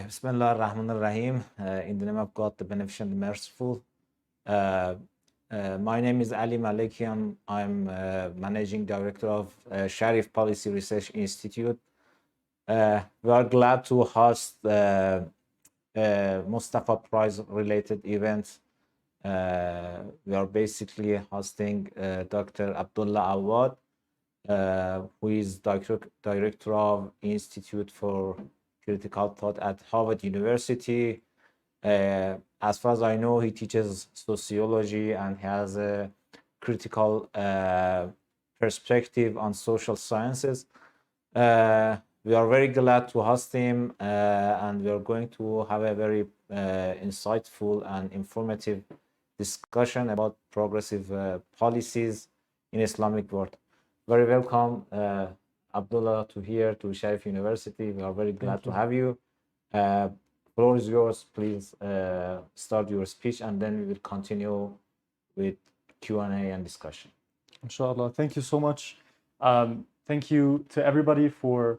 Bismillah ar-Rahman ar-Rahim. In the name of God, the Beneficent and Merciful. My name is Ali Malekian. I'm Managing Director of Sharif Policy Research Institute. We are glad to host Mustafa Prize related events. We are basically hosting Dr. Abdullah Awad, who is Director of Institute for Critical Thought at Harvard University. As far as I know, he teaches sociology and has a critical perspective on social sciences. We are very glad to host him, and we are going to have a very insightful and informative discussion about progressive policies in Islamic world. Very welcome, Abdullah, to Sharif University. We are very glad to have you. Floor is yours. Please start your speech, and then we will continue with Q&A and discussion. Inshallah. Thank you so much. Thank you to everybody for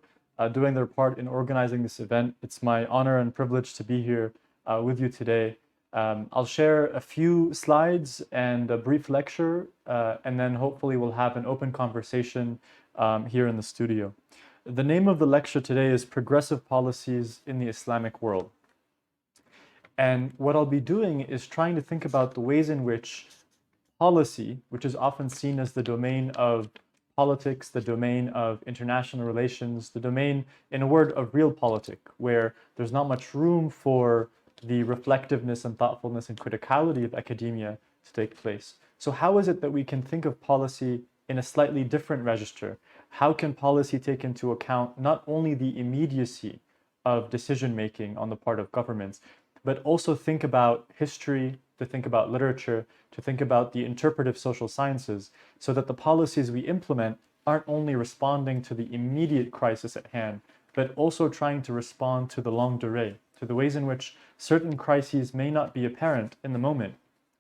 doing their part in organizing this event. It's my honor and privilege to be here with you today. I'll share a few slides and a brief lecture, and then hopefully we'll have an open conversation here in the studio. The name of the lecture today is Progressive Policies in the Islamic World. And what I'll be doing is trying to think about the ways in which policy, which is often seen as the domain of politics, the domain of international relations, the domain, in a word, of realpolitik, where there's not much room for the reflectiveness and thoughtfulness and criticality of academia to take place. So how is it that we can think of policy in a slightly different register? How can policy take into account not only the immediacy of decision-making on the part of governments, but also think about history, to think about literature, to think about the interpretive social sciences, so that the policies we implement aren't only responding to the immediate crisis at hand, but also trying to respond to the longue durée, to the ways in which certain crises may not be apparent in the moment,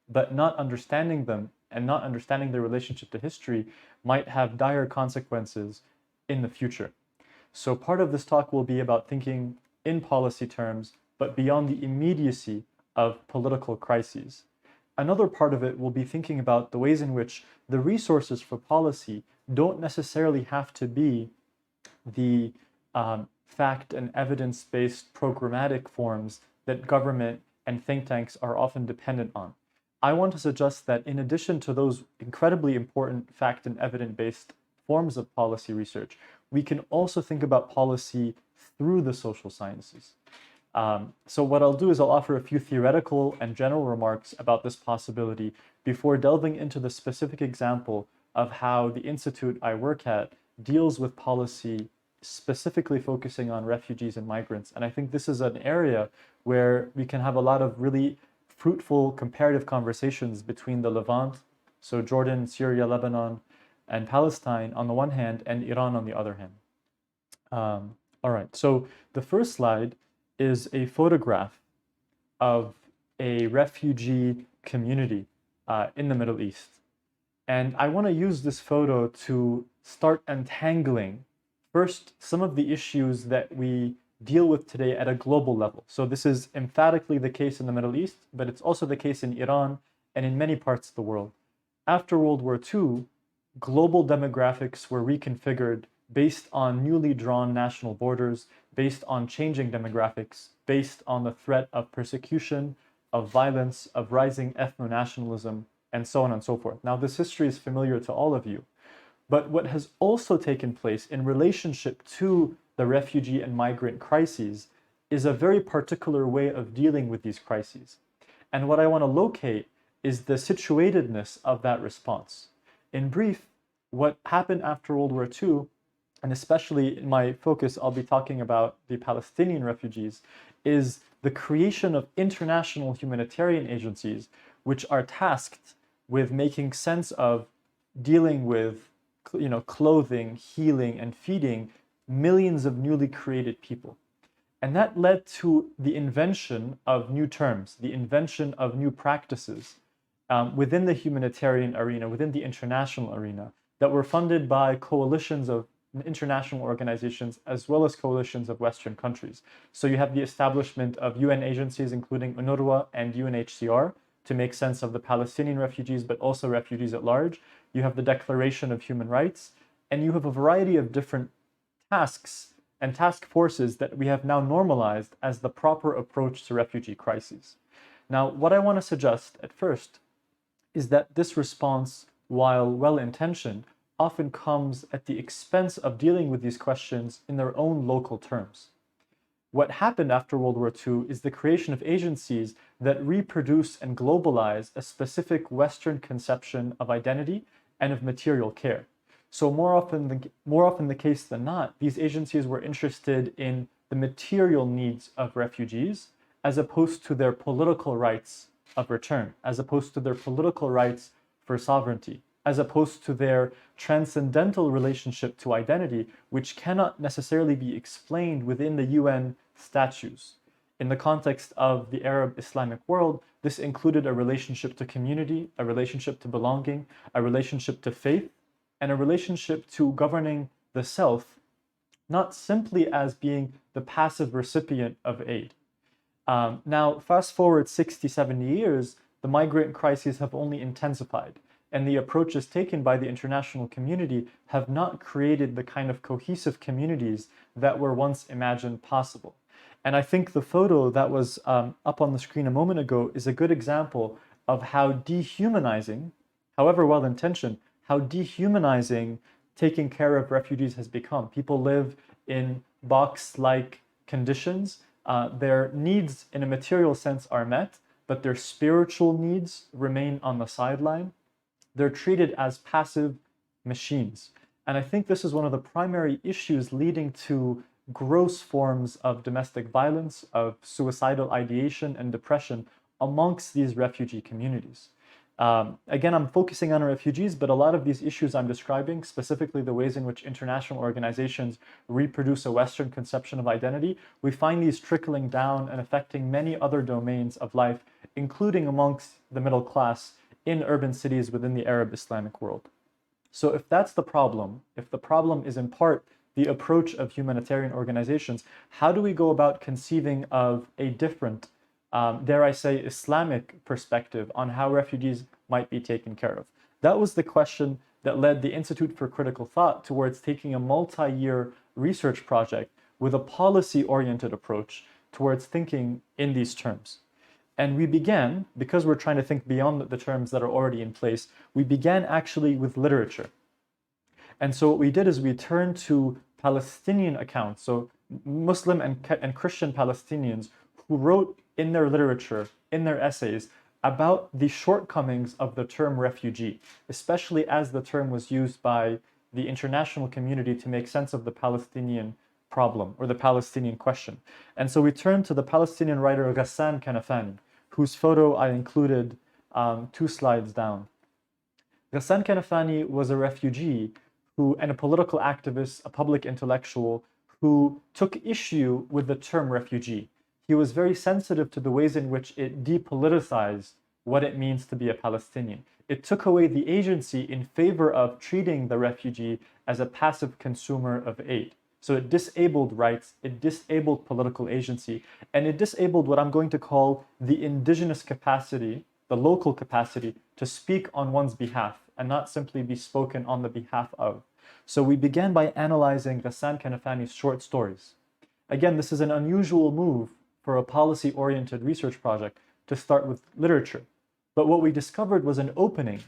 but not understanding them and not understanding their relationship to history might have dire consequences in the future. So part of this talk will be about thinking in policy terms, but beyond the immediacy of political crises. Another part of it will be thinking about the ways in which the resources for policy don't necessarily have to be the fact and evidence-based programmatic forms that government and think tanks are often dependent on. I want to suggest that in addition to those incredibly important fact and evidence-based forms of policy research, we can also think about policy through the social sciences. So what I'll do is I'll offer a few theoretical and general remarks about this possibility before delving into the specific example of how the institute I work at deals with policy specifically focusing on refugees and migrants. And I think this is an area where we can have a lot of really fruitful comparative conversations between the Levant, so Jordan, Syria, Lebanon, and Palestine on the one hand, and Iran on the other hand. All right, so the first slide is a photograph of a refugee community in the Middle East. And I want to use this photo to start untangling first some of the issues that we deal with today at a global level. So this is emphatically the case in the Middle East, but it's also the case in Iran and in many parts of the world. After World War II, global demographics were reconfigured based on newly drawn national borders, based on changing demographics, based on the threat of persecution, of violence, of rising ethno-nationalism, and so on and so forth. Now, this history is familiar to all of you, but what has also taken place in relationship to the refugee and migrant crises is a very particular way of dealing with these crises. And what I want to locate is the situatedness of that response. In brief, what happened after World War II, and especially in my focus, I'll be talking about the Palestinian refugees, is the creation of international humanitarian agencies which are tasked with making sense of dealing with, clothing, healing, and feeding millions of newly created people. And that led to the invention of new terms, the invention of new practices within the humanitarian arena, within the international arena, that were funded by coalitions of international organizations as well as coalitions of Western countries. So you have the establishment of UN agencies, including UNRWA and UNHCR, to make sense of the Palestinian refugees, but also refugees at large. You have the Declaration of Human Rights, and you have a variety of different tasks and task forces that we have now normalized as the proper approach to refugee crises. Now, what I want to suggest at first is that this response, while well-intentioned, often comes at the expense of dealing with these questions in their own local terms. What happened after World War II is the creation of agencies that reproduce and globalize a specific Western conception of identity and of material care. So more often the case than not, these agencies were interested in the material needs of refugees as opposed to their political rights of return, as opposed to their political rights for sovereignty, as opposed to their transcendental relationship to identity, which cannot necessarily be explained within the UN statutes. In the context of the Arab Islamic world, this included a relationship to community, a relationship to belonging, a relationship to faith, and a relationship to governing the self, not simply as being the passive recipient of aid. Now, fast forward 60, 70 years, the migrant crises have only intensified, and the approaches taken by the international community have not created the kind of cohesive communities that were once imagined possible. And I think the photo that was up on the screen a moment ago is a good example of how dehumanizing, however well-intentioned, how dehumanizing taking care of refugees has become. People live in box-like conditions. Their needs in a material sense are met, but their spiritual needs remain on the sideline. They're treated as passive machines. And I think this is one of the primary issues leading to gross forms of domestic violence, of suicidal ideation and depression amongst these refugee communities. Again, I'm focusing on refugees, but a lot of these issues I'm describing, specifically the ways in which international organizations reproduce a Western conception of identity, we find these trickling down and affecting many other domains of life, including amongst the middle class in urban cities within the Arab Islamic world. So if that's the problem, if the problem is in part the approach of humanitarian organizations, how do we go about conceiving of a different dare I say, Islamic perspective on how refugees might be taken care of? That was the question that led the Institute for Critical Thought towards taking a multi-year research project with a policy-oriented approach towards thinking in these terms. And we began, because we're trying to think beyond the terms that are already in place, we began actually with literature. And so what we did is we turned to Palestinian accounts, so Muslim and Christian Palestinians who wrote in their literature, in their essays, about the shortcomings of the term refugee, especially as the term was used by the international community to make sense of the Palestinian problem or the Palestinian question. And so we turned to the Palestinian writer Ghassan Kanafani, whose photo I included 2 slides down. Ghassan Kanafani was a refugee and a political activist, a public intellectual, who took issue with the term refugee. He was very sensitive to the ways in which it depoliticized what it means to be a Palestinian. It took away the agency in favor of treating the refugee as a passive consumer of aid. So it disabled rights, it disabled political agency, and it disabled what I'm going to call the indigenous capacity, the local capacity to speak on one's behalf and not simply be spoken on the behalf of. So we began by analyzing Ghassan Kanafani's short stories. Again, this is an unusual move for a policy-oriented research project to start with literature. But what we discovered was an opening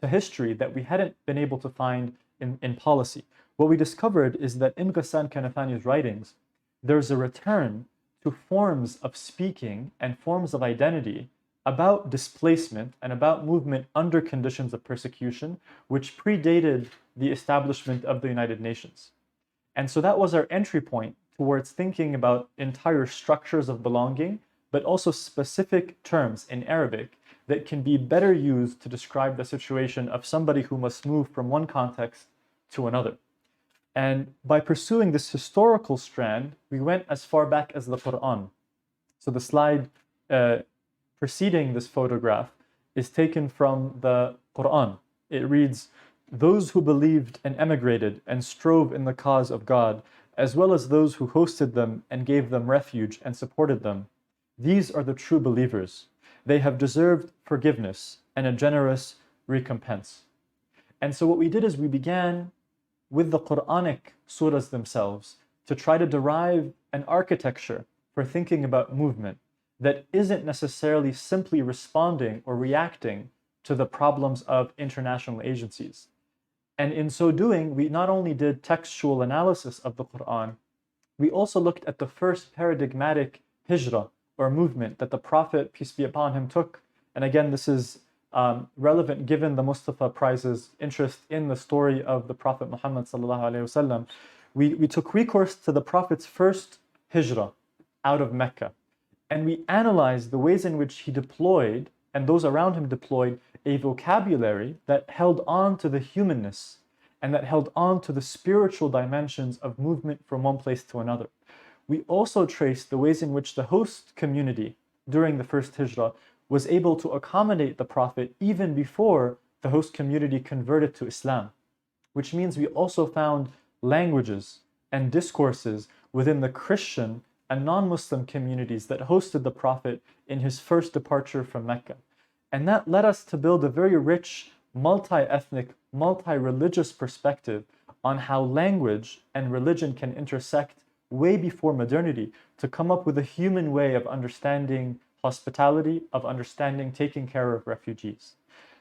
to history that we hadn't been able to find in policy. What we discovered is that in Ghassan Kanafani's writings, there's a return to forms of speaking and forms of identity about displacement and about movement under conditions of persecution, which predated the establishment of the United Nations. And so that was our entry point towards thinking about entire structures of belonging, but also specific terms in Arabic that can be better used to describe the situation of somebody who must move from one context to another. And by pursuing this historical strand, we went as far back as the Quran. So the slide preceding this photograph is taken from the Quran. It reads, those who believed and emigrated and strove in the cause of God, as well as those who hosted them and gave them refuge and supported them. These are the true believers. They have deserved forgiveness and a generous recompense. And so what we did is we began with the Quranic surahs themselves to try to derive an architecture for thinking about movement that isn't necessarily simply responding or reacting to the problems of international agencies. And in so doing, we not only did textual analysis of the Quran, we also looked at the first paradigmatic hijrah or movement that the Prophet, peace be upon him, took. And again, this is relevant given the Mustafa Prize's interest in the story of the Prophet Muhammad sallallahu alaihi wasallam. We took recourse to the Prophet's first hijrah out of Mecca, and we analyzed the ways in which he deployed, and those around him deployed, a vocabulary that held on to the humanness and that held on to the spiritual dimensions of movement from one place to another. We also traced the ways in which the host community during the first hijrah was able to accommodate the Prophet even before the host community converted to Islam, which means we also found languages and discourses within the Christian and non-Muslim communities that hosted the Prophet in his first departure from Mecca. And that led us to build a very rich, multi-ethnic, multi-religious perspective on how language and religion can intersect way before modernity to come up with a human way of understanding hospitality, of understanding taking care of refugees.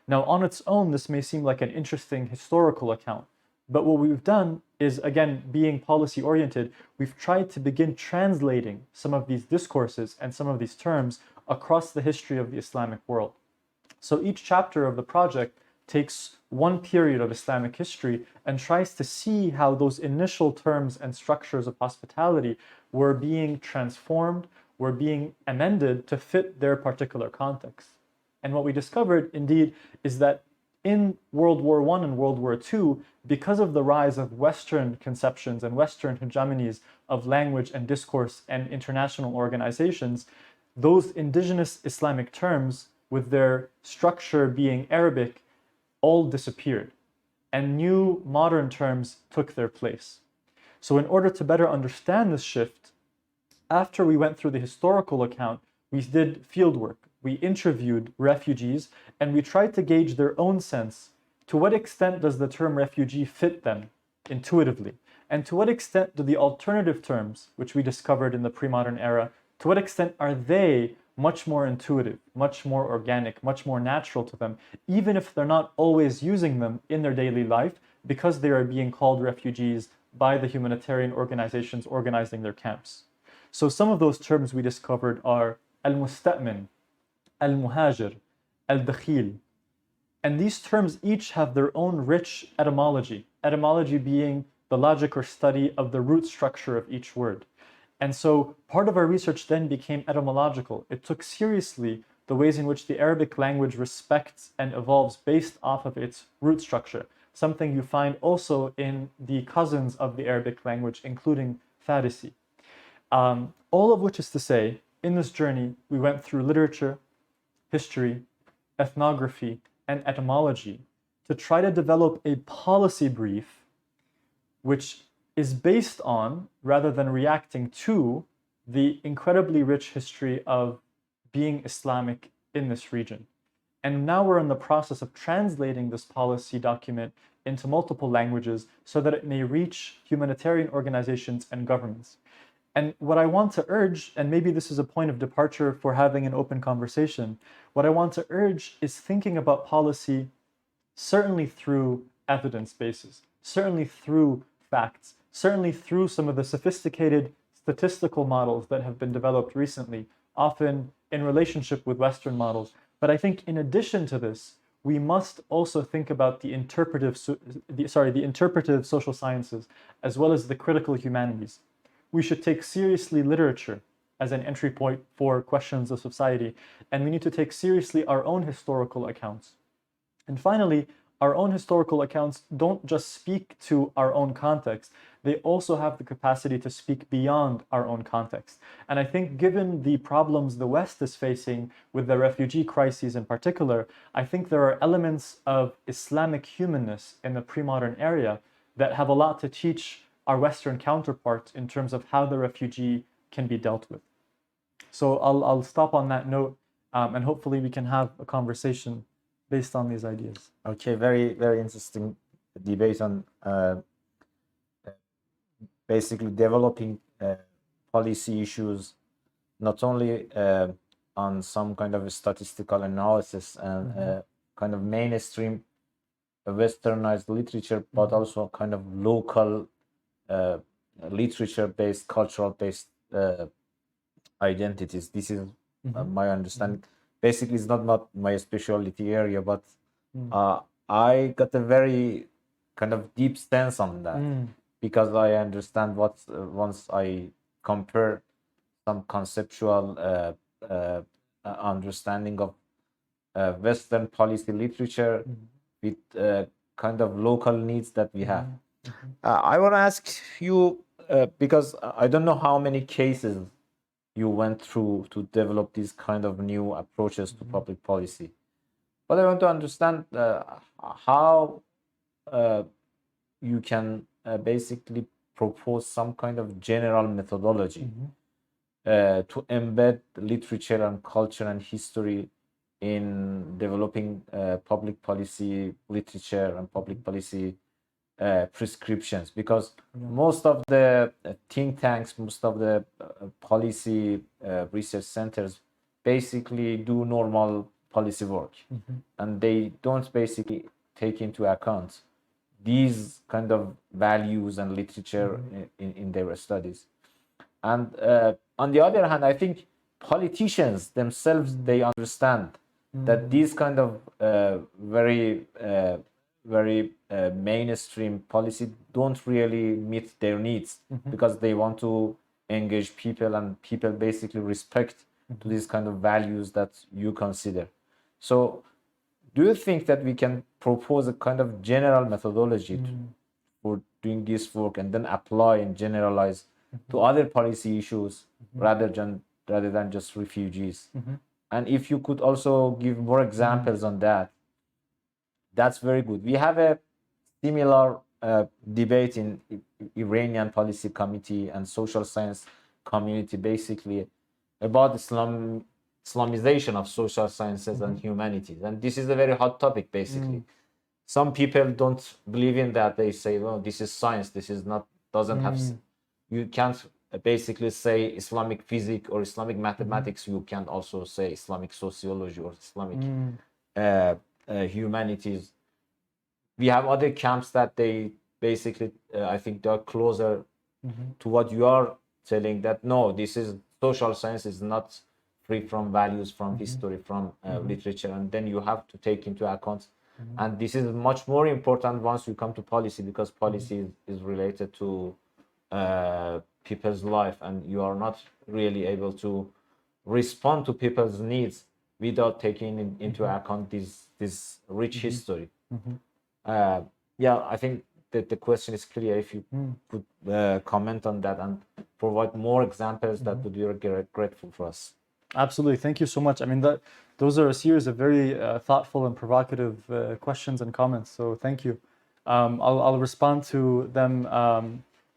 Now, on its own, this may seem like an interesting historical account, but what we've done is, again, being policy-oriented, we've tried to begin translating some of these discourses and some of these terms across the history of the Islamic world. So each chapter of the project takes one period of Islamic history and tries to see how those initial terms and structures of hospitality were being transformed, were being amended to fit their particular context. And what we discovered, indeed, is that in World War I and World War II, because of the rise of Western conceptions and Western hegemonies of language and discourse and international organizations, those indigenous Islamic terms, with their structure being Arabic, all disappeared, and new modern terms took their place. So in order to better understand this shift, after we went through the historical account, we did fieldwork. We interviewed refugees, and we tried to gauge their own sense. To what extent does the term refugee fit them intuitively? And to what extent do the alternative terms, which we discovered in the pre-modern era, to what extent are they much more intuitive, much more organic, much more natural to them, even if they're not always using them in their daily life because they are being called refugees by the humanitarian organizations organizing their camps. So some of those terms we discovered are al-musta'min, al-muhajir, al-dakhil. And these terms each have their own rich etymology, etymology being the logic or study of the root structure of each word. And so part of our research then became etymological. It took seriously the ways in which the Arabic language respects and evolves based off of its root structure, something you find also in the cousins of the Arabic language, including Farisi. All of which is to say, in this journey, we went through literature, history, ethnography, and etymology to try to develop a policy brief which is based on, rather than reacting to, the incredibly rich history of being Islamic in this region. And now we're in the process of translating this policy document into multiple languages so that it may reach humanitarian organizations and governments. And what I want to urge, and maybe this is a point of departure for having an open conversation, what I want to urge is thinking about policy certainly through evidence bases, certainly through facts, certainly through some of the sophisticated statistical models that have been developed recently, often in relationship with Western models. But I think in addition to this, we must also think about the interpretive social sciences, as well as the critical humanities. We should take seriously literature as an entry point for questions of society, and we need to take seriously our own historical accounts. And finally, our own historical accounts don't just speak to our own context, they also have the capacity to speak beyond our own context. And I think given the problems the West is facing with the refugee crises in particular, I think there are elements of Islamic humanness in the pre-modern area that have a lot to teach our Western counterparts in terms of how the refugee can be dealt with. So I'll stop on that note, and hopefully we can have a conversation based on these ideas. Okay, very, very interesting debate on basically developing policy issues, not only on some kind of a statistical analysis and kind of mainstream westernized literature, but also kind of local literature-based, cultural-based identities. This is my understanding. Basically, it's not my specialty area, but I got a very kind of deep sense on that because I understand what once I compare some conceptual understanding of Western policy literature with kind of local needs that we have. I want to ask you because I don't know how many cases you went through to develop these kind of new approaches to public policy. But I want to understand how you can basically propose some kind of general methodology to embed literature and culture and history in developing public policy literature and public policy prescriptions, because most of the think tanks, most of the policy research centers basically do normal policy work, and they don't basically take into account these kind of values and literature in their studies. And on the other hand, I think politicians themselves, they understand that these kind of very mainstream policy don't really meet their needs because they want to engage people, and people basically respect to these kind of values that you consider. So do you think that we can propose a kind of general methodology for doing this work and then apply and generalize to other policy issues rather than just refugees? And if you could also give more examples on that, that's very good. We have a similar debate in Iranian policy committee and social science community, basically about Islamization of social sciences and humanities. And this is a very hot topic, basically. Some people don't believe in that. They say, well, this is science. This is not, doesn't have, you can't basically say Islamic physics or Islamic mathematics. You can also say Islamic sociology or Islamic humanities. We have other camps that they basically, I think they're closer to what you are telling, that no, this is social science is not free from values, from history, from literature, and then you have to take into account. And this is much more important once you come to policy, because policy is related to people's life, and you are not really able to respond to people's needs without taking into account this rich history. Yeah, I think that the question is clear. If you could comment on that and provide more examples, that would be grateful for us. Absolutely. Thank you so much. I mean, those are a series of very thoughtful and provocative questions and comments. So thank you. I'll respond to them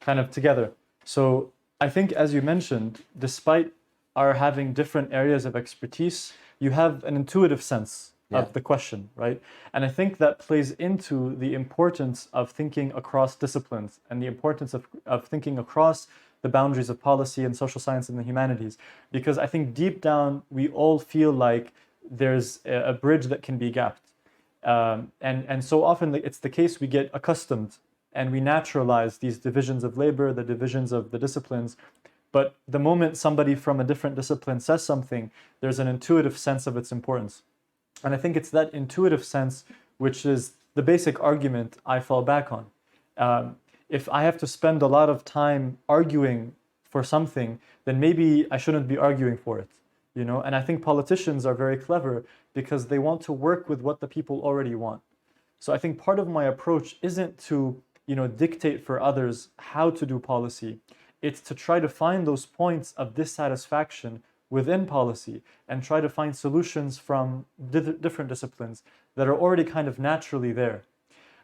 kind of together. So I think, as you mentioned, despite our having different areas of expertise, you have an intuitive sense of the question, right? And I think that plays into the importance of thinking across disciplines and the importance of thinking across the boundaries of policy and social science and the humanities. Because I think deep down, we all feel like there's a bridge that can be gapped. And so often it's the case we get accustomed and we naturalize these divisions of labor, the divisions of the disciplines. But the moment somebody from a different discipline says something, there's an intuitive sense of its importance. And I think it's that intuitive sense which is the basic argument I fall back on. If I have to spend a lot of time arguing for something, then maybe I shouldn't be arguing for it, you know? And I think politicians are very clever because they want to work with what the people already want. So I think part of my approach isn't to, dictate for others how to do policy. It's to try to find those points of dissatisfaction within policy and try to find solutions from different disciplines that are already kind of naturally there.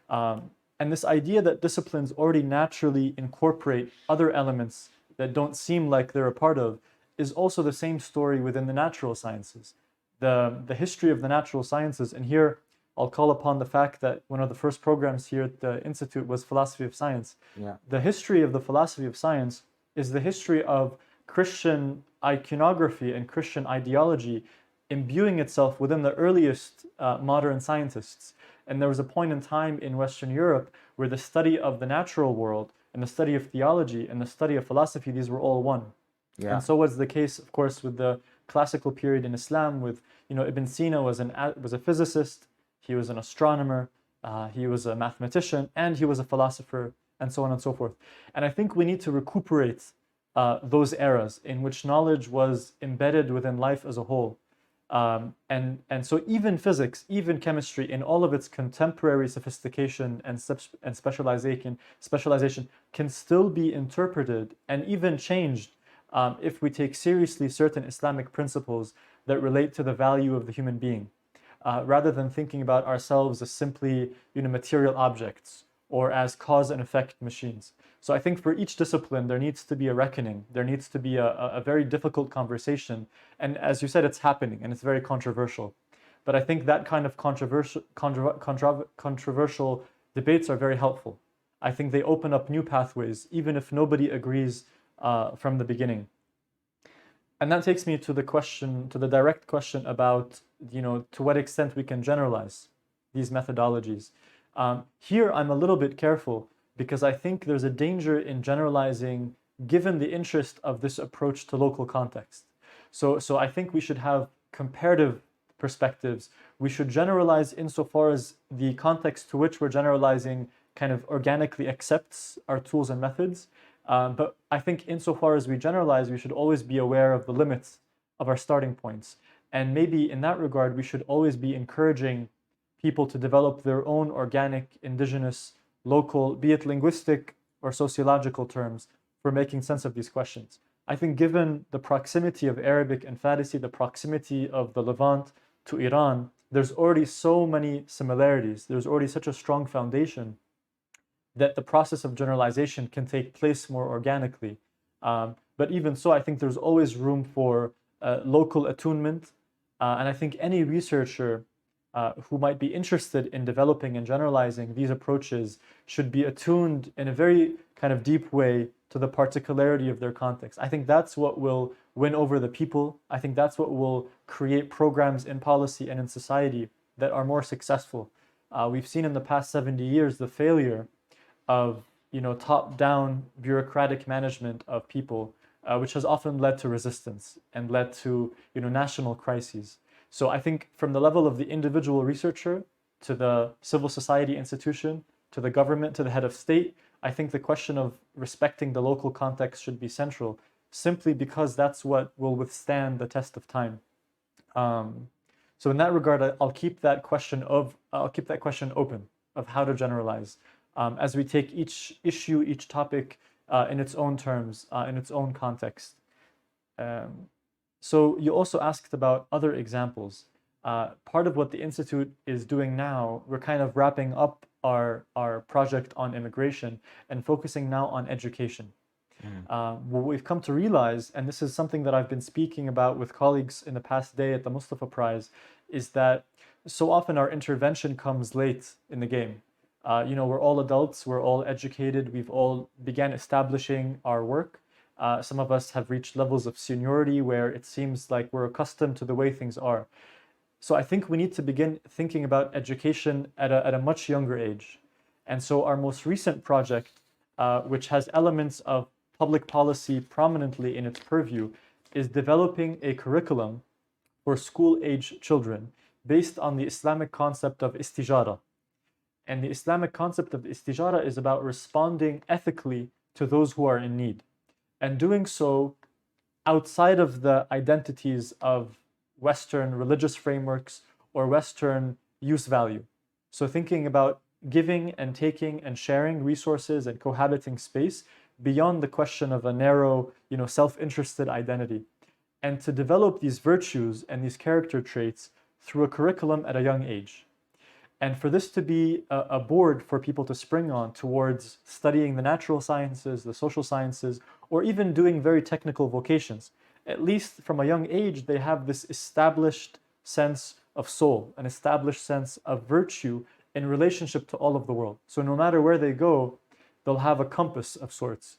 And this idea that disciplines already naturally incorporate other elements that don't seem like they're a part of is also the same story within the natural sciences. The history of the natural sciences, and here I'll call upon the fact that one of the first programs here at the Institute was philosophy of science. Yeah. The history of the philosophy of science is the history of Christian iconography and Christian ideology imbuing itself within the earliest modern scientists. And there was a point in time in Western Europe where the study of the natural world and the study of theology and the study of philosophy, these were all one. Yeah. And so was the case, of course, with the classical period in Islam with, Ibn Sina was a physicist, he was an astronomer, he was a mathematician, and he was a philosopher, and so on and so forth. And I think we need to recuperate those eras in which knowledge was embedded within life as a whole. And so even physics, even chemistry, in all of its contemporary sophistication and specialization can still be interpreted and even changed if we take seriously certain Islamic principles that relate to the value of the human being, rather than thinking about ourselves as simply material objects or as cause and effect machines. So I think for each discipline, there needs to be a reckoning. There needs to be a very difficult conversation. And as you said, it's happening and it's very controversial. But I think that kind of controversial debates are very helpful. I think they open up new pathways, even if nobody agrees from the beginning. And that takes me to the direct question about, to what extent we can generalize these methodologies. Here, I'm a little bit careful because I think there's a danger in generalizing given the interest of this approach to local context. So I think we should have comparative perspectives. We should generalize insofar as the context to which we're generalizing kind of organically accepts our tools and methods. But I think insofar as we generalize, we should always be aware of the limits of our starting points. And maybe in that regard, we should always be encouraging people to develop their own organic, indigenous, local, be it linguistic or sociological terms for making sense of these questions. I think given the proximity of Arabic and Farsi, the proximity of the Levant to Iran, there's already so many similarities. There's already such a strong foundation that the process of generalization can take place more organically. But even so, I think there's always room for local attunement. And I think any researcher who might be interested in developing and generalizing these approaches should be attuned in a very kind of deep way to the particularity of their context. I think that's what will win over the people. I think that's what will create programs in policy and in society that are more successful. We've seen in the past 70 years the failure of top-down bureaucratic management of people, which has often led to resistance and led to national crises. So I think from the level of the individual researcher to the civil society institution, to the government, to the head of state, I think the question of respecting the local context should be central, simply because that's what will withstand the test of time. So in that regard, I'll keep that question open of how to generalize, as we take each issue, each topic in its own terms, in its own context. So you also asked about other examples. Part of what the Institute is doing now, we're kind of wrapping up our project on immigration and focusing now on education. What we've come to realize, and this is something that I've been speaking about with colleagues in the past day at the Mustafa Prize, is that so often our intervention comes late in the game. We're all adults, we're all educated, we've all began establishing our work. Some of us have reached levels of seniority where it seems like we're accustomed to the way things are. So I think we need to begin thinking about education at a much younger age. And so our most recent project, which has elements of public policy prominently in its purview, is developing a curriculum for school-age children based on the Islamic concept of istijara. And the Islamic concept of istijara is about responding ethically to those who are in need, and doing so outside of the identities of Western religious frameworks or Western use value. So thinking about giving and taking and sharing resources and cohabiting space beyond the question of a narrow, self-interested identity. And to develop these virtues and these character traits through a curriculum at a young age. And for this to be a board for people to spring on towards studying the natural sciences, the social sciences, or even doing very technical vocations, at least from a young age, they have this established sense of soul, an established sense of virtue in relationship to all of the world. So no matter where they go, they'll have a compass of sorts.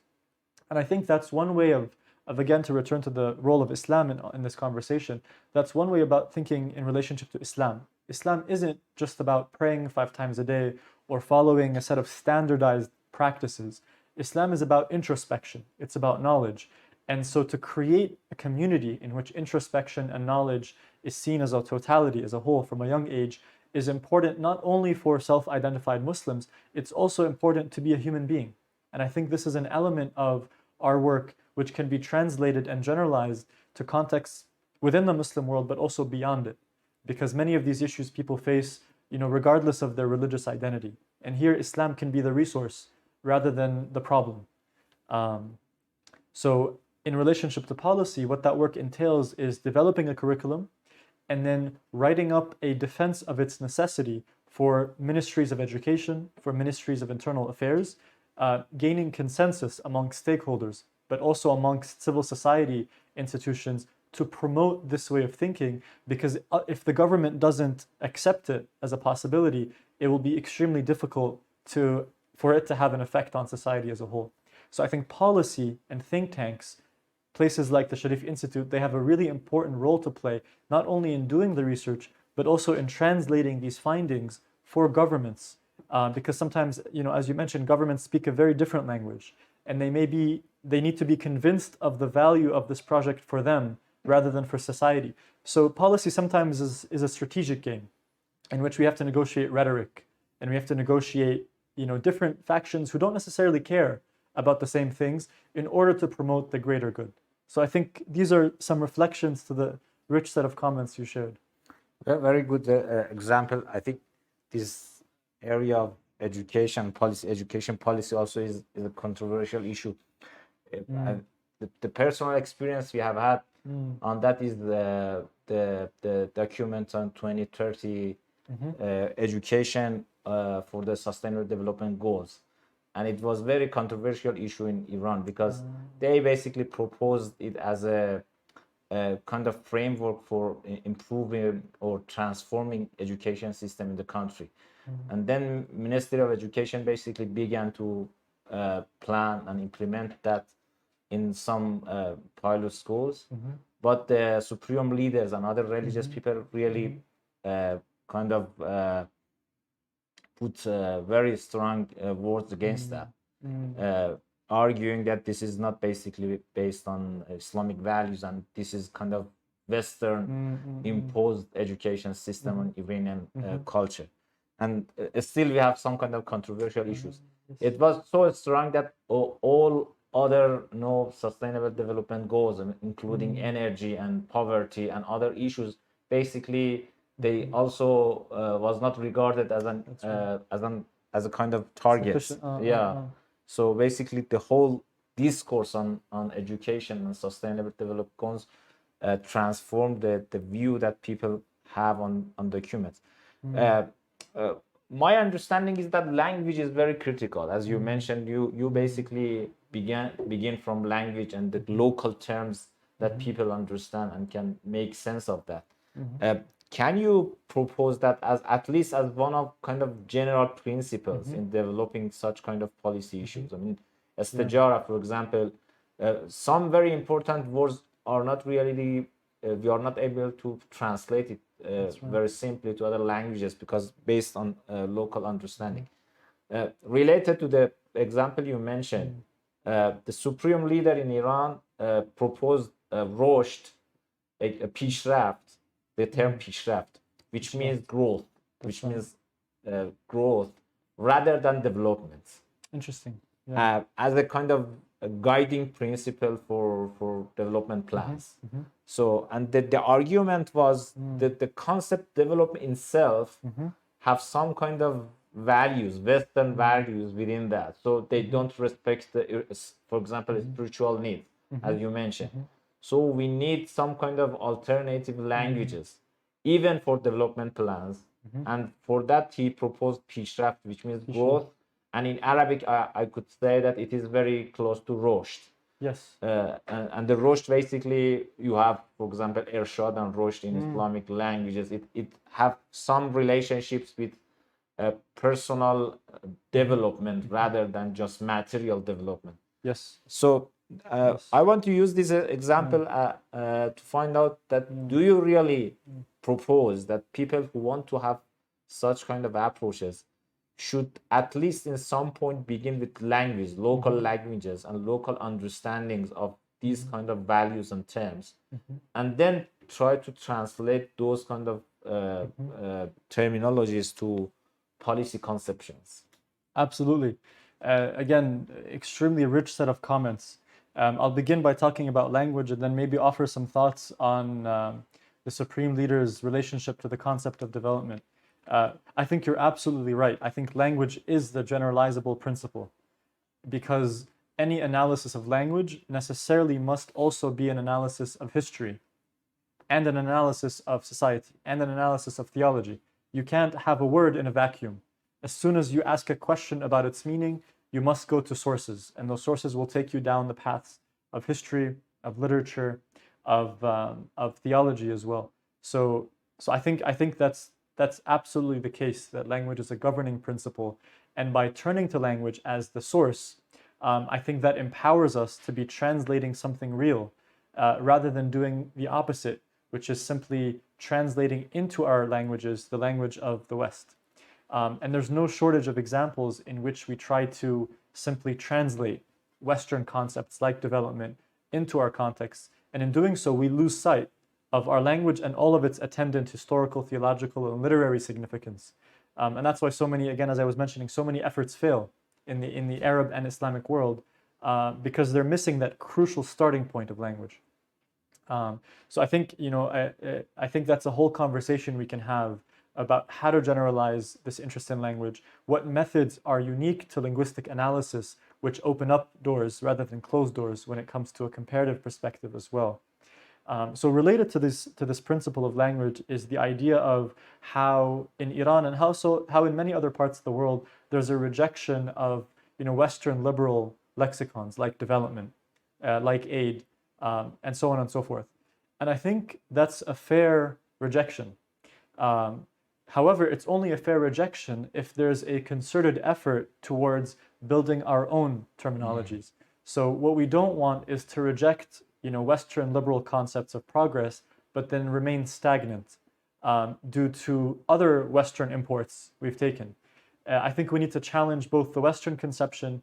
And I think that's one way of again, to return to the role of Islam in this conversation, that's one way about thinking in relationship to Islam. Islam isn't just about praying 5 times a day or following a set of standardized practices. Islam is about introspection, it's about knowledge. And so to create a community in which introspection and knowledge is seen as a totality, as a whole from a young age, is important not only for self-identified Muslims, it's also important to be a human being. And I think this is an element of our work which can be translated and generalized to contexts within the Muslim world, but also beyond it. Because many of these issues people face, regardless of their religious identity. And here Islam can be the resource rather than the problem. So in relationship to policy, what that work entails is developing a curriculum and then writing up a defense of its necessity for ministries of education, for ministries of internal affairs, gaining consensus amongst stakeholders, but also amongst civil society institutions to promote this way of thinking, because if the government doesn't accept it as a possibility, it will be extremely difficult for it to have an effect on society as a whole. So I think policy and think tanks, places like the Sharif Institute, they have a really important role to play, not only in doing the research, but also in translating these findings for governments. Because sometimes, as you mentioned, governments speak a very different language, and they need to be convinced of the value of this project for them rather than for society. So policy sometimes is a strategic game in which we have to negotiate rhetoric, and we have to negotiate, different factions who don't necessarily care about the same things in order to promote the greater good. So I think these are some reflections to the rich set of comments you shared. Very good example. I think this area of education policy also is a controversial issue. The personal experience we have had on that is the document on 2030 education for the sustainable development goals. And it was very controversial issue in Iran because they basically proposed it as a kind of framework for improving or transforming education system in the country. And then Ministry of Education basically began to plan and implement that in some pilot schools. But the supreme leaders and other religious people really kind of put very strong words against that, arguing that this is not basically based on Islamic values, and this is kind of Western imposed education system on Iranian culture. And still we have some kind of controversial issues. It was so strong that all other sustainable development goals, including energy and poverty and other issues, basically they also was not regarded as as a kind of target. So basically the whole discourse on education and sustainable development goals transformed the view that people have on documents. My understanding is that language is very critical. As you mentioned, you basically begin from language and the local terms that people understand and can make sense of that. Can you propose that as at least as one of kind of general principles in developing such kind of policy issues? I mean, Estijara, for example, some very important words are not really we are not able to translate it very simply to other languages because based on local understanding. Related to the example you mentioned, the supreme leader in Iran proposed Roshd, a Pishraft, the term Pishraft, which means growth, which means growth rather than development. Interesting. As a kind of a guiding principle for development plans. So, and the argument was that the concept development itself have some kind of values, Western values within that. So they don't respect the, for example, spiritual needs, as you mentioned. So we need some kind of alternative languages, even for development plans. And for that, he proposed Pishraf, which means growth. And in Arabic, I could say that it is very close to Roshd. Yes. And the Roshd, basically, you have, for example, Irshad and Roshd in Islamic languages. It have some relationships with personal development rather than just material development. Yes. So I want to use this example to find out that do you really propose that people who want to have such kind of approaches should at least in some point begin with language, local languages and local understandings of these kind of values and terms, and then try to translate those kind of terminologies to policy conceptions? Absolutely. Again, extremely rich set of comments. I'll begin by talking about language and then maybe offer some thoughts on the Supreme Leader's relationship to the concept of development. I think you're absolutely right. I think language is the generalizable principle, because any analysis of language necessarily must also be an analysis of history and an analysis of society and an analysis of theology. You can't have a word in a vacuum. As soon as you ask a question about its meaning, you must go to sources, and those sources will take you down the paths of history, of literature, of theology as well. So I think that's absolutely the case, that language is a governing principle, and by turning to language as the source, I think that empowers us to be translating something real, rather than doing the opposite, which is simply translating into our languages the language of the West. And there's no shortage of examples in which we try to simply translate Western concepts like development into our context. And in doing so, we lose sight of our language and all of its attendant historical, theological, and literary significance. And that's why so many, again, as I was mentioning, so many efforts fail in the Arab and Islamic world, because they're missing that crucial starting point of language. So I think, I think that's a whole conversation we can have about how to generalize this interest in language, what methods are unique to linguistic analysis, which open up doors rather than close doors when it comes to a comparative perspective as well. So related to this principle of language is the idea of how in Iran and how in many other parts of the world there's a rejection of Western liberal lexicons like development, like aid, and so on and so forth. And I think that's a fair rejection. However, it's only a fair rejection if there's a concerted effort towards building our own terminologies. So what we don't want is to reject, Western liberal concepts of progress, but then remain stagnant due to other Western imports we've taken. I think we need to challenge both the Western conception,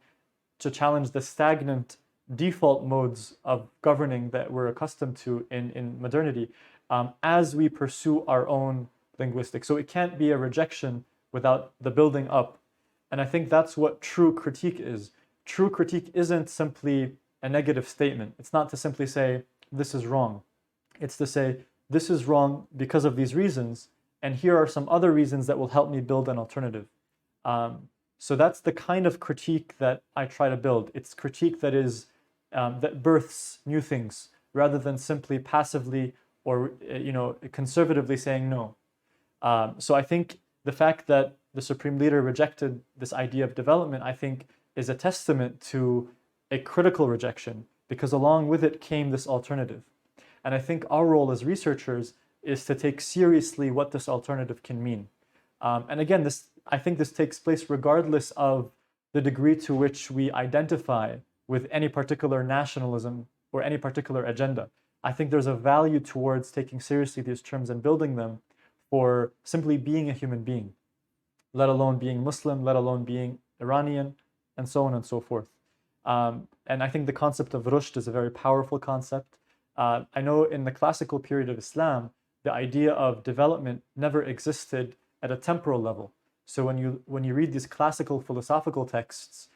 to challenge the stagnant default modes of governing that we're accustomed to in modernity, as we pursue our own linguistics. So it can't be a rejection without the building up. And I think that's what true critique is. True critique isn't simply a negative statement. It's not to simply say, this is wrong. It's to say, this is wrong because of these reasons, and here are some other reasons that will help me build an alternative. So that's the kind of critique that I try to build. It's critique that is that births new things, rather than simply passively or conservatively saying no. So I think the fact that the Supreme Leader rejected this idea of development, I think, is a testament to a critical rejection, because along with it came this alternative. And I think our role as researchers is to take seriously what this alternative can mean. And again, I think this takes place regardless of the degree to which we identify with any particular nationalism or any particular agenda. I think there's a value towards taking seriously these terms and building them for simply being a human being, let alone being Muslim, let alone being Iranian, and so on and so forth. And I think the concept of rushd is a very powerful concept. I know in the classical period of Islam, the idea of development never existed at a temporal level. So when you read these classical philosophical texts,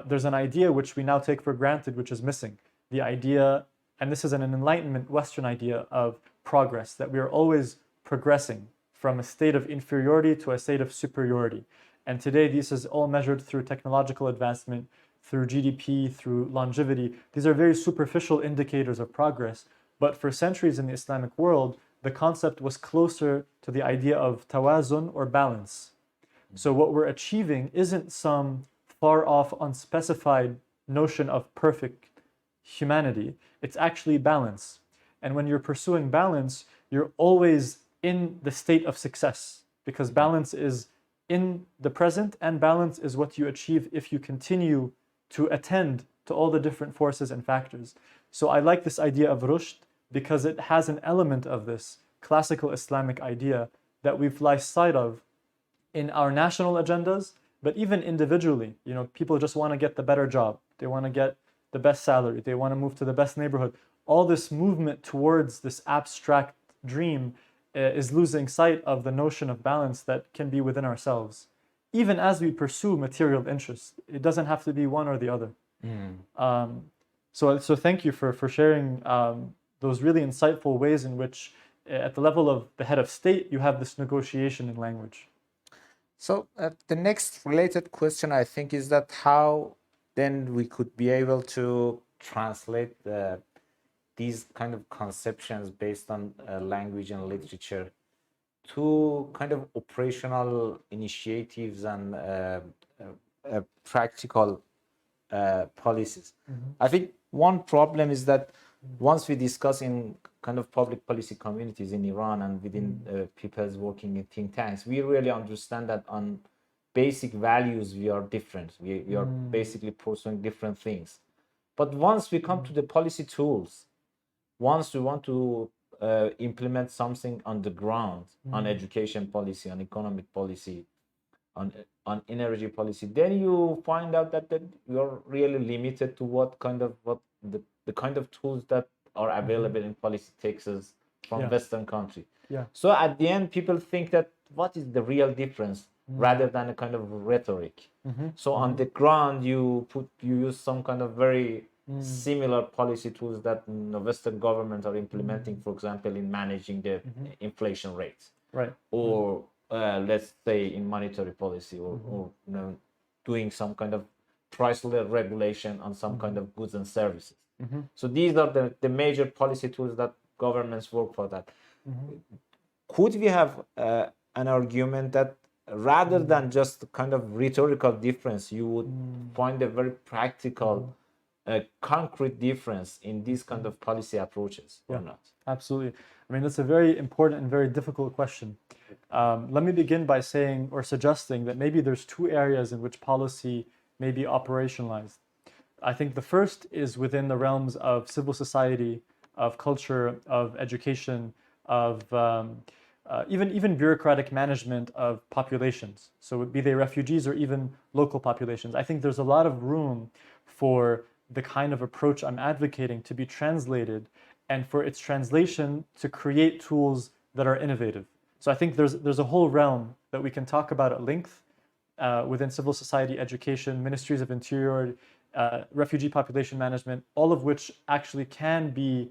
there's an idea which we now take for granted, which is missing. The idea, and this is an Enlightenment Western idea of progress, that we are always progressing from a state of inferiority to a state of superiority. And today, this is all measured through technological advancement, through GDP, through longevity. These are very superficial indicators of progress. But for centuries in the Islamic world, the concept was closer to the idea of tawazun or balance. So what we're achieving isn't some far off, unspecified notion of perfect humanity. It's actually balance. And when you're pursuing balance, you're always in the state of success, because balance is in the present, and balance is what you achieve if you continue to attend to all the different forces and factors. So I like this idea of rushd because it has an element of this classical Islamic idea that we've lost sight of in our national agendas, but even individually. You know, people just want to get the better job. They want to get the best salary. They want to move to the best neighborhood. All this movement towards this abstract dream is losing sight of the notion of balance that can be within ourselves, even as we pursue material interests. It doesn't have to be one or the other. So thank you for sharing those really insightful ways in which, at the level of the head of state, you have this negotiation in language. So the next related question, I think, is that how then we could be able to translate these kind of conceptions based on language and literature to kind of operational initiatives and practical policies. I think one problem is that once we discuss in kind of public policy communities in Iran and within people's working in think tanks, we really understand that on basic values we are different. We are basically pursuing different things. But once we come to the policy tools, once we want to implement something on the ground, on education policy, on economic policy, on energy policy, then you find out that you're really limited to what the kind of tools that are available in policy texts from Western country. So at the end, people think that what is the real difference rather than a kind of rhetoric. So on the ground, you use some kind of very similar policy tools that Western governments are implementing, for example, in managing the inflation rates, or let's say in monetary policy, or doing some kind of price regulation on some kind of goods and services. So these are the major policy tools that governments work for that. Could we have an argument that rather than just kind of rhetorical difference, you would find a very practical, concrete difference in these kind of policy approaches or not? Absolutely. I mean, that's a very important and very difficult question. Let me begin by saying or suggesting that maybe there's two areas in which policy may be operationalized. I think the first is within the realms of civil society, of culture, of education, of even bureaucratic management of populations. So be they refugees or even local populations. I think there's a lot of room for the kind of approach I'm advocating to be translated, and for its translation to create tools that are innovative. So I think there's a whole realm that we can talk about at length within civil society, education, ministries of interior, refugee population management, all of which actually can be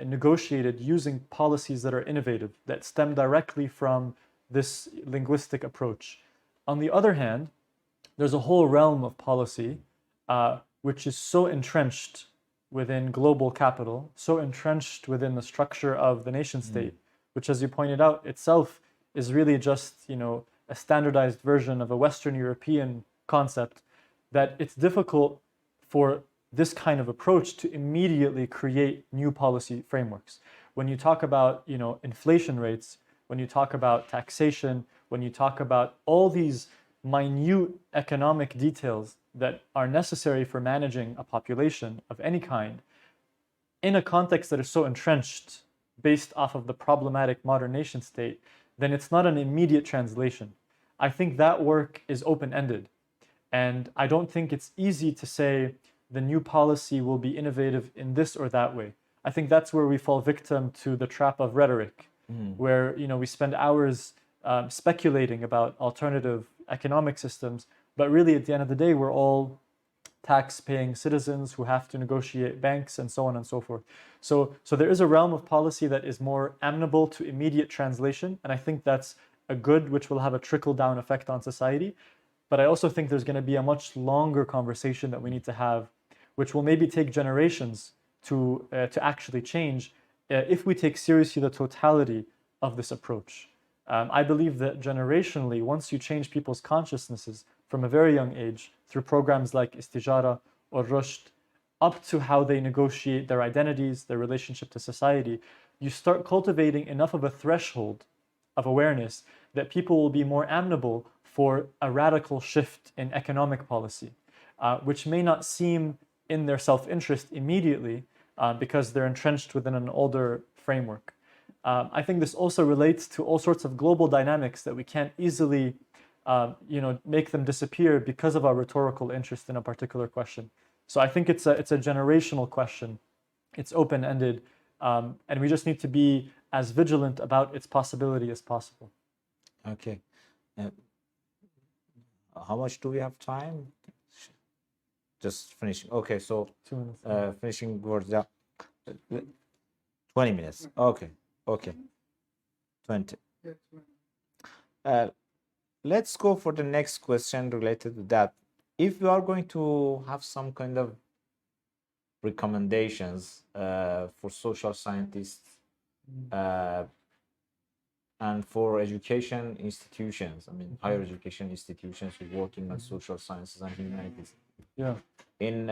negotiated using policies that are innovative, that stem directly from this linguistic approach. On the other hand, there's a whole realm of policy which is so entrenched within global capital, so entrenched within the structure of the nation state, which, as you pointed out, itself is really just, a standardized version of a Western European concept, that it's difficult for this kind of approach to immediately create new policy frameworks. When you talk about, inflation rates, when you talk about taxation, when you talk about all these minute economic details that are necessary for managing a population of any kind, in a context that is so entrenched based off of the problematic modern nation state, then it's not an immediate translation. I think that work is open-ended. And I don't think it's easy to say the new policy will be innovative in this or that way. I think that's where we fall victim to the trap of rhetoric, where we spend hours speculating about alternative economic systems, but really at the end of the day, we're all tax-paying citizens who have to negotiate banks and so on and so forth. So there is a realm of policy that is more amenable to immediate translation, and I think that's a good, which will have a trickle-down effect on society. But I also think there's going to be a much longer conversation that we need to have, which will maybe take generations to actually change if we take seriously the totality of this approach. I believe that generationally, once you change people's consciousnesses from a very young age through programs like Istijara or Rushd, up to how they negotiate their identities, their relationship to society, you start cultivating enough of a threshold of awareness that people will be more amenable for a radical shift in economic policy, which may not seem in their self-interest immediately because they're entrenched within an older framework. I think this also relates to all sorts of global dynamics that we can't easily make them disappear because of our rhetorical interest in a particular question. So I think it's a generational question. It's open-ended, and we just need to be as vigilant about its possibility as possible. Okay. How much do we have time? Just finishing. Okay, so 2 minutes. finishing words. Yeah, 20 minutes. Okay, okay, 20. Let's go for the next question related to that. If we are going to have some kind of recommendations for social scientists and for education institutions, I mean higher education institutions who are working on social sciences and humanities, Yeah. in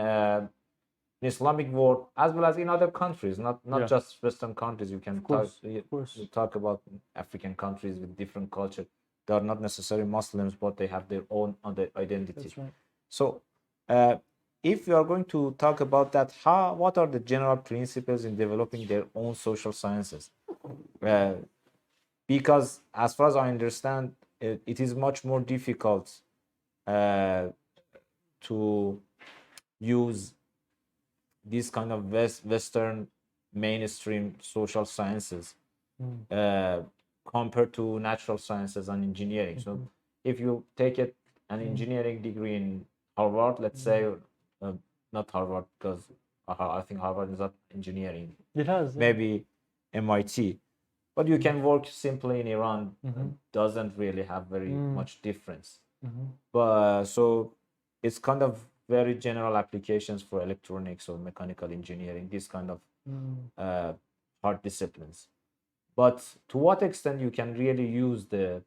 Islamic world as well as in other countries, not Yeah. just Western countries. You can Of course. you talk about African countries with different culture. They are not necessarily Muslims, but they have their own identity. That's right. So, if you are going to talk about that, what are the general principles in developing their own social sciences? Because as far as I understand, it is much more difficult to use this kind of Western mainstream social sciences compared to natural sciences and engineering. So if you take an engineering degree in Harvard, let's say, not Harvard, because I think Harvard is not engineering. It has. Maybe MIT. But you can work simply in Iran. Doesn't really have very much difference. But so it's kind of very general applications for electronics or mechanical engineering, this kind of hard disciplines. But to what extent you can really use the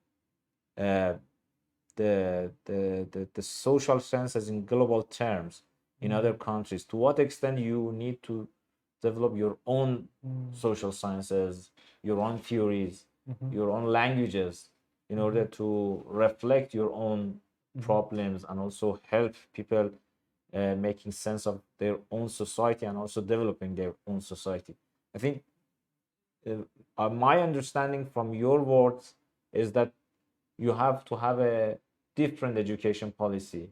social sciences in global terms in other countries? To what extent you need to develop your own social sciences, your own theories, your own languages in order to reflect your own problems and also help people making sense of their own society and also developing their own society. I think my understanding from your words is that you have to have a different education policy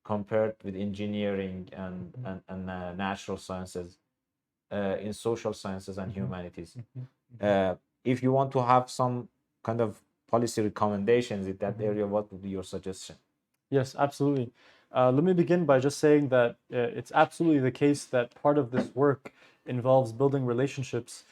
compared with engineering and natural sciences in social sciences and humanities. If you want to have some kind of policy recommendations in that area, what would be your suggestion? Yes, absolutely. Let me begin by just saying that it's absolutely the case that part of this work involves building relationships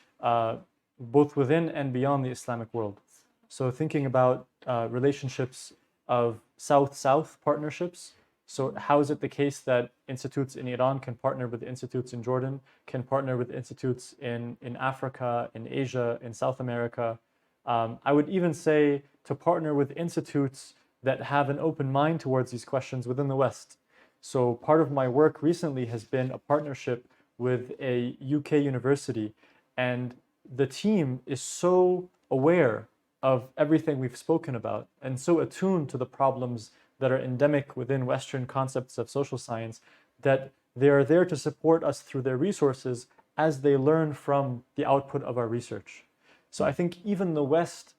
both within and beyond the Islamic world. So thinking about relationships of South-South partnerships. So how is it the case that institutes in Iran can partner with institutes in Jordan, can partner with institutes in Africa, in Asia, in South America? I would even say to partner with institutes that have an open mind towards these questions within the West. So part of my work recently has been a partnership with a UK university, and the team is so aware of everything we've spoken about and so attuned to the problems that are endemic within Western concepts of social science that they are there to support us through their resources as they learn from the output of our research. So I think even the West,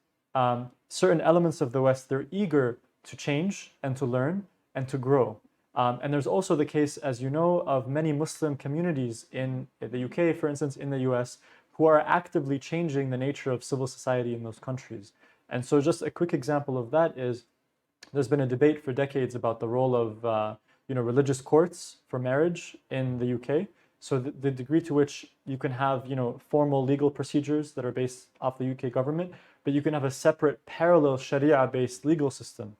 certain elements of the West, they're eager to change and to learn and to grow. And there's also the case, as you know, of many Muslim communities in the UK, for instance, in the US, who are actively changing the nature of civil society in those countries. And so just a quick example of that is there's been a debate for decades about the role of religious courts for marriage in the UK. So the degree to which you can have, formal legal procedures that are based off the UK government, but you can have a separate parallel Sharia-based legal system.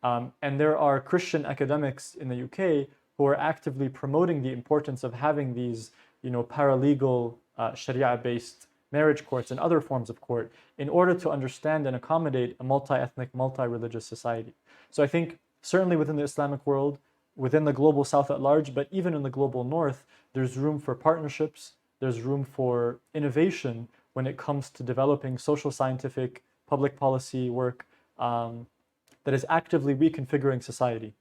And there are Christian academics in the UK who are actively promoting the importance of having these, paralegal Sharia-based marriage courts and other forms of court in order to understand and accommodate a multi-ethnic, multi-religious society. So I think certainly within the Islamic world, within the global South at large, but even in the global North, there's room for partnerships, there's room for innovation when it comes to developing social scientific public policy work that is actively reconfiguring society.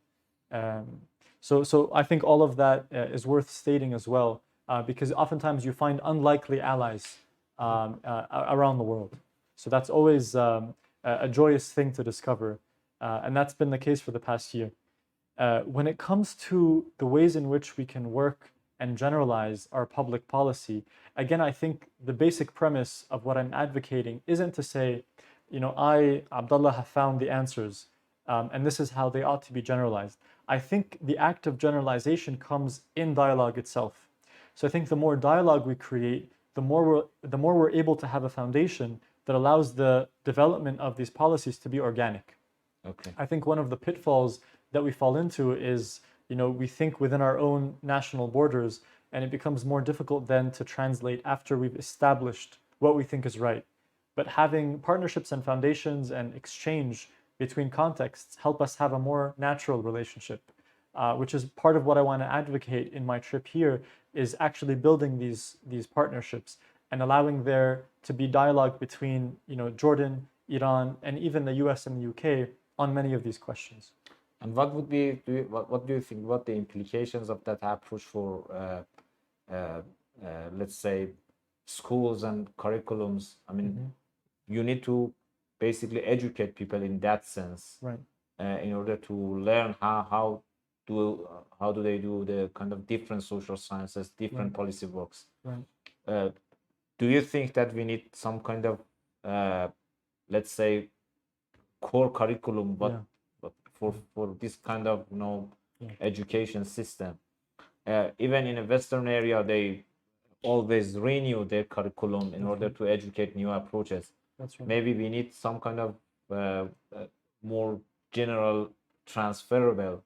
So I think all of that is worth stating as well, because oftentimes you find unlikely allies around the world. So that's always a joyous thing to discover, and that's been the case for the past year. When it comes to the ways in which we can work and generalize our public policy, again, I think the basic premise of what I'm advocating isn't to say, I, Abdullah, have found the answers, and this is how they ought to be generalized. I think the act of generalization comes in dialogue itself. So I think the more dialogue we create, the more we're able to have a foundation that allows the development of these policies to be organic. Okay. I think one of the pitfalls that we fall into is, we think within our own national borders, and it becomes more difficult then to translate after we've established what we think is right. But having partnerships and foundations and exchange between contexts help us have a more natural relationship, which is part of what I want to advocate in my trip here, is actually building these partnerships and allowing there to be dialogue between, Jordan, Iran, and even the US and the UK on many of these questions. And what would be, what do you think, what the implications of that approach for, let's say, schools and curriculums? I mean, you need to basically educate people in that sense, right? In order to learn how do they do the kind of different social sciences, different Right. policy works. Right. Do you think that we need some kind of, let's say, core curriculum, but for this kind of education system? Even in a Western area, they always renew their curriculum in order to educate new approaches. That's right. Maybe we need some kind of more general, transferable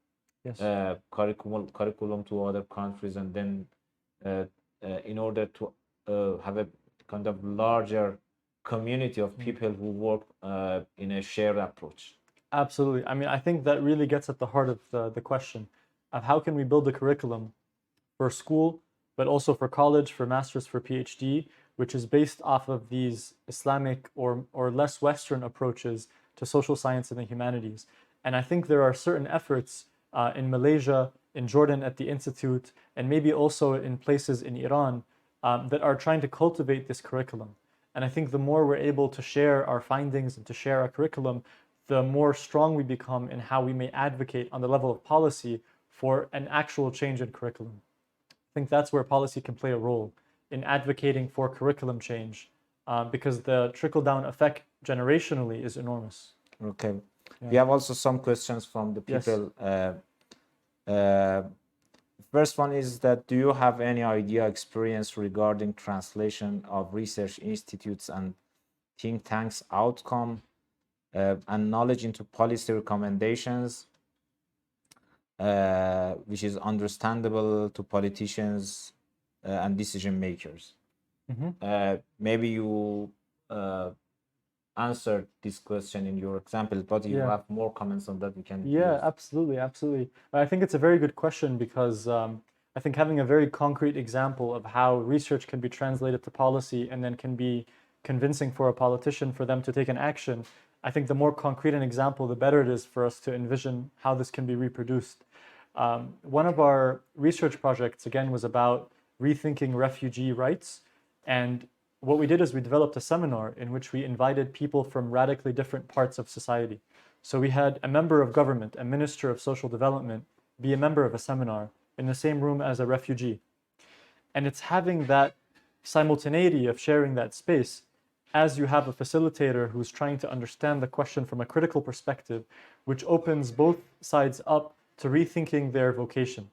curriculum to other countries, and then in order to have a kind of larger community of people who work in a shared approach. Absolutely. I mean, I think that really gets at the heart of the question of how can we build a curriculum for school, but also for college, for master's, for PhD, which is based off of these Islamic or less Western approaches to social science and the humanities. And I think there are certain efforts in Malaysia, in Jordan at the Institute, and maybe also in places in Iran that are trying to cultivate this curriculum. And I think the more we're able to share our findings and to share our curriculum, the more strong we become in how we may advocate on the level of policy for an actual change in curriculum. I think that's where policy can play a role in advocating for curriculum change, because the trickle-down effect generationally is enormous. Okay. Yeah. We have also some questions from the people. Yes. First one is that, do you have any idea, experience regarding translation of research institutes and think tanks outcome and knowledge into policy recommendations, which is understandable to politicians and decision makers? Maybe you answered this question in your example, but you have more comments on that we can use. Absolutely. I think it's a very good question, because I think having a very concrete example of how research can be translated to policy and then can be convincing for a politician for them to take an action, I think the more concrete an example, the better it is for us to envision how this can be reproduced. One of our research projects, again, was about rethinking refugee rights. And what we did is we developed a seminar in which we invited people from radically different parts of society. So we had a member of government, a minister of social development, be a member of a seminar in the same room as a refugee. And it's having that simultaneity of sharing that space as you have a facilitator who's trying to understand the question from a critical perspective, which opens both sides up to rethinking their vocation.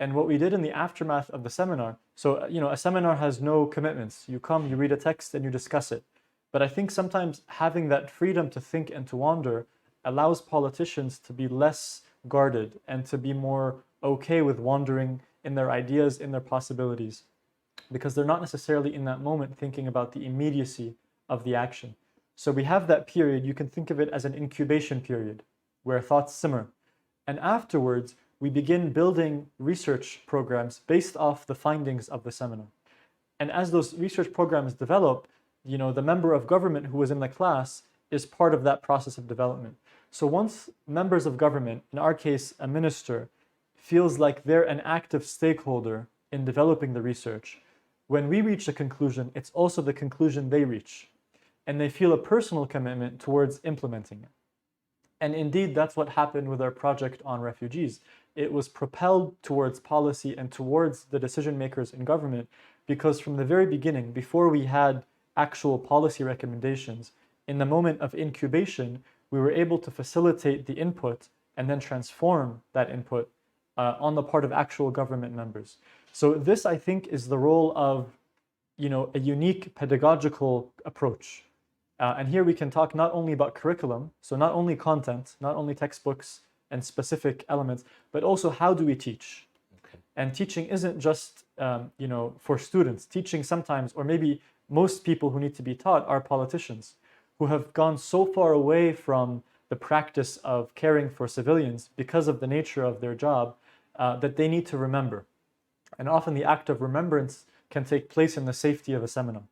And what we did in the aftermath of the seminar, so, a seminar has no commitments. You come, you read a text, and you discuss it. But I think sometimes having that freedom to think and to wander allows politicians to be less guarded and to be more okay with wandering in their ideas, in their possibilities, because they're not necessarily in that moment thinking about the immediacy of the action. So we have that period, you can think of it as an incubation period, where thoughts simmer. And afterwards, we begin building research programs based off the findings of the seminar. And as those research programs develop, the member of government who was in the class is part of that process of development. So once members of government, in our case, a minister, feels like they're an active stakeholder in developing the research, when we reach a conclusion, it's also the conclusion they reach. And they feel a personal commitment towards implementing it. And indeed, that's what happened with our project on refugees. It was propelled towards policy and towards the decision makers in government, because from the very beginning, before we had actual policy recommendations, in the moment of incubation, we were able to facilitate the input and then transform that input on the part of actual government members. So this, I think, is the role of a unique pedagogical approach. And here we can talk not only about curriculum, so not only content, not only textbooks and specific elements, but also how do we teach? Okay. And teaching isn't just for students. Teaching sometimes, or maybe most people who need to be taught, are politicians who have gone so far away from the practice of caring for civilians because of the nature of their job that they need to remember. And often the act of remembrance can take place in the safety of a seminar.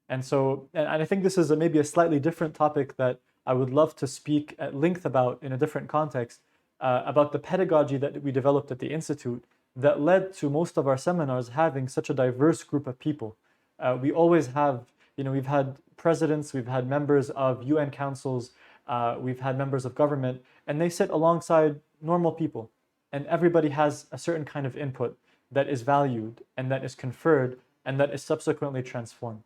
And so, and I think this is maybe a slightly different topic that I would love to speak at length about in a different context, about the pedagogy that we developed at the Institute that led to most of our seminars having such a diverse group of people. We always have, we've had presidents, we've had members of UN councils, we've had members of government, and they sit alongside normal people. And everybody has a certain kind of input that is valued and that is conferred and that is subsequently transformed.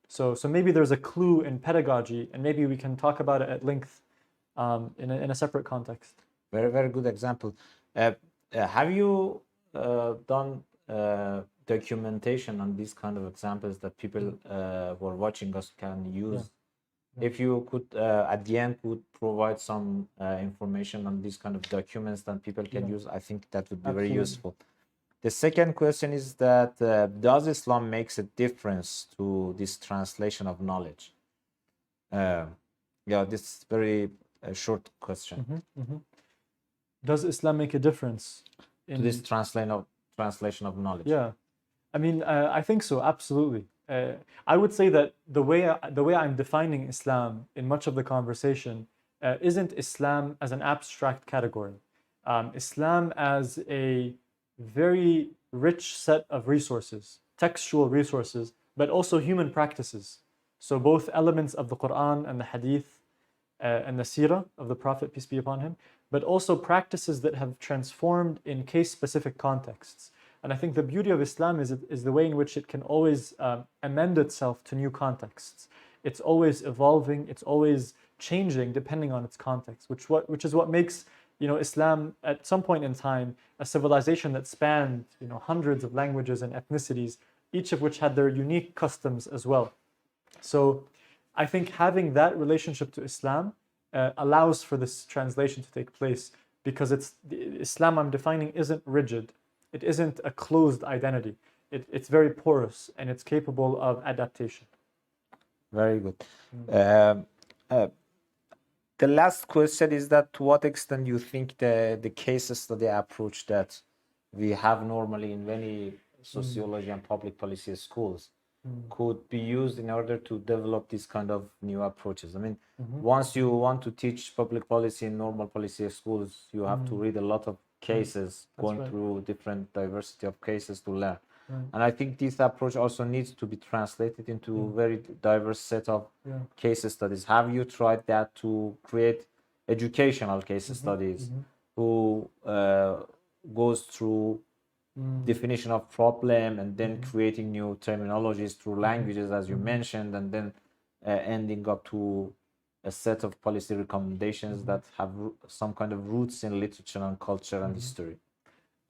So maybe there's a clue in pedagogy, and maybe we can talk about it at length in a separate context. Very, very good example. Have you done documentation on these kind of examples that people who are watching us can use? Yeah. If you could, at the end, would provide some information on these kind of documents that people can use, I think that would be very useful. The second question is that does Islam makes a difference to this translation of knowledge? This is very short question. Does Islam make a difference in this translation of knowledge? Yeah, I mean, I think so, absolutely. I would say that the way I'm defining Islam in much of the conversation isn't Islam as an abstract category. Islam as a very rich set of resources, textual resources, but also human practices. So both elements of the Quran and the Hadith and the Seerah of the Prophet, peace be upon him, but also practices that have transformed in case-specific contexts. And I think the beauty of Islam is the way in which it can always amend itself to new contexts. It's always evolving, it's always changing depending on its context, which is what makes Islam at some point in time a civilization that spanned hundreds of languages and ethnicities, each of which had their unique customs as well. So I think having that relationship to Islam allows for this translation to take place, because Islam I'm defining isn't rigid. It isn't a closed identity. It's very porous and it's capable of adaptation. Very good. The last question is that to what extent you think the case study approach that we have normally in many sociology and public policy schools could be used in order to develop these kind of new approaches? I mean, once you want to teach public policy in normal policy schools, you have to read a lot of cases, going through different diversity of cases to learn. And I think this approach also needs to be translated into a very diverse set of case studies. Have you tried that to create educational case studies who goes through definition of problem and then creating new terminologies through languages, as you mentioned, and then ending up to a set of policy recommendations that have some kind of roots in literature and culture and history.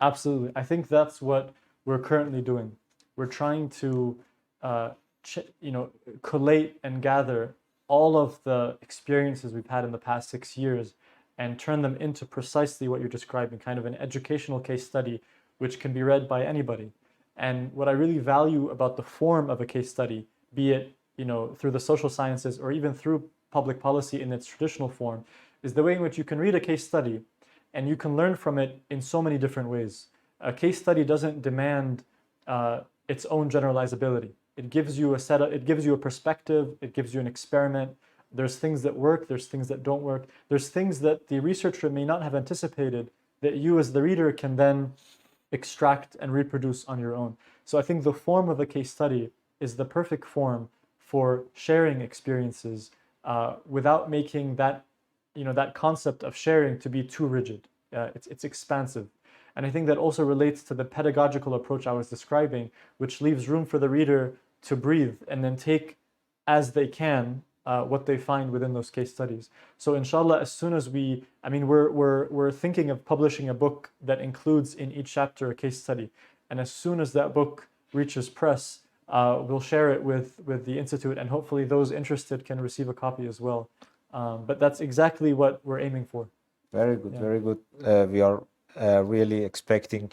Absolutely. I think that's what we're currently doing. We're trying to, collate and gather all of the experiences we've had in the past 6 years and turn them into precisely what you're describing, kind of an educational case study, which can be read by anybody. And what I really value about the form of a case study, be it, through the social sciences or even through public policy in its traditional form, is the way in which you can read a case study and you can learn from it in so many different ways. A case study doesn't demand its own generalizability. It gives you it gives you a perspective, it gives you an experiment. There's things that work, there's things that don't work. There's things that the researcher may not have anticipated that you as the reader can then extract and reproduce on your own. So I think the form of a case study is the perfect form for sharing experiences without making that, that concept of sharing to be too rigid. It's expansive. And I think that also relates to the pedagogical approach I was describing, which leaves room for the reader to breathe and then take as they can what they find within those case studies. So inshallah, as soon as we're thinking of publishing a book that includes in each chapter a case study. And as soon as that book reaches press, we'll share it with the Institute, and hopefully those interested can receive a copy as well. But that's exactly what we're aiming for. Very good, very good. We are really expecting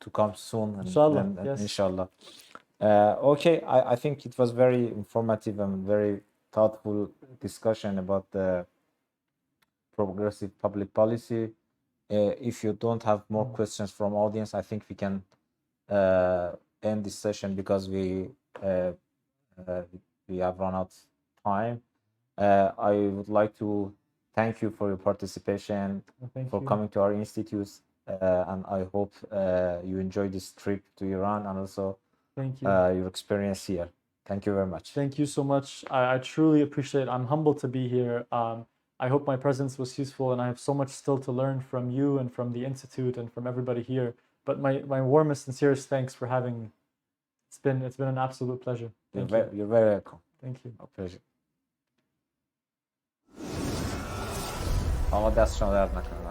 to come soon. Inshallah, yes. Inshallah. Okay, I think it was very informative and very thoughtful discussion about the progressive public policy. If you don't have more questions from audience, I think we can end this session because we have run out of time. I would like to thank you for your participation, for coming to our institute, and I hope you enjoy this trip to Iran and also your experience here. Thank you very much. Thank you so much. I truly appreciate it. I'm humbled to be here. I hope my presence was useful, and I have so much still to learn from you and from the Institute and from everybody here. But my warmest, sincerest thanks for having me. It's been an absolute pleasure. You're very welcome. Thank you. A pleasure. آقا دست شما درد نکنه.